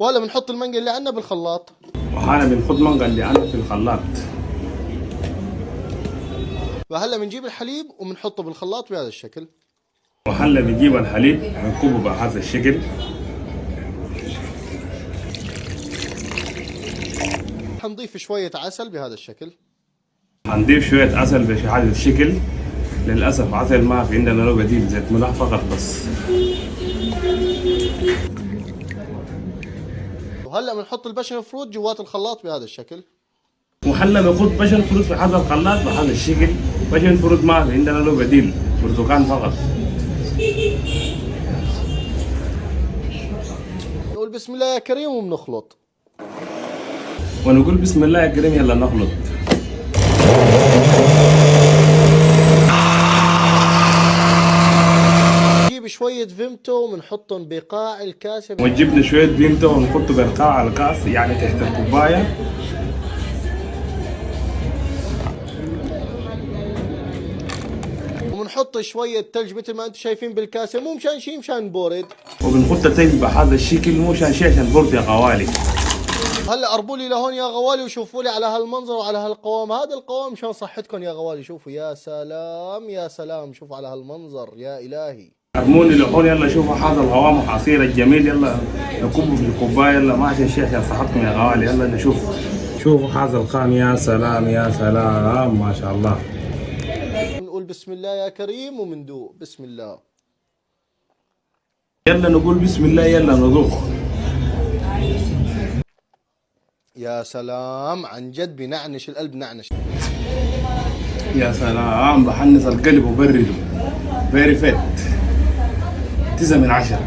وهلا بنحط المانجا اللي عندنا بالخلاط. وحالا بنحط مانجا اللي عندنا في الخلاط. وهلا بنجيب الحليب وبنحطه بالخلاط بهذا الشكل. وهلا بنجيب الحليب بنكبه بهذا الشكل. حنضيف شوية عسل بهذا الشكل. هنضيف شوية عسل بهذا الشكل. للأسف عسل ما في عندنا له بديل، زيت ملح فقط بس. وهلا بنحط الباشن فروت جوات الخلاط بهذا الشكل. وهلا بنحط باشن فروت في هذا الخلاط بهذا الشكل. باشن فروت ما في عندنا له بديل، برتقال فقط. نقول بسم الله يا كريم وبنخلط. ونقول بسم الله يا كريم يلا نخلط. نجيب شوية فيمتو وبنحطهم بقاع الكاسة. وجبنا شوية فيمتو ونحطه بقاع الكاس، يعني تحت الكوباية. وبنحط شوية ثلج مثل ما انتم شايفين بالكاسة، مو مشان شيء، مشان بورد. وبنحط الثلج بهذا الشكل مو عشان شيء، عشان برد يا غوالي. هلا قربوا لي لهون يا غوالي وشوفوا لي على هالمنظر وعلى هالقوام. هذا القوام مشان صحتكم يا غوالي. شوفوا يا سلام يا سلام، شوفوا على هالمنظر يا الهي. ارموني لحون يلا شوفوا هذا القوام العصير الجميل. يلا نكبه في الكوبايه. يلا ما عشان شيء، عشان صحتكم يا غوالي. يلا نشوف. شوفوا هذا الخام. يا سلام يا سلام ما شاء الله. نقول بسم الله يا كريم ومندوق. بسم الله. يلا نقول بسم الله. يلا نذوق. يا سلام عن جد بنعنش القلب نعنش. يا سلام بحنس القلب وبرده. فيري فيت. 9 من 10.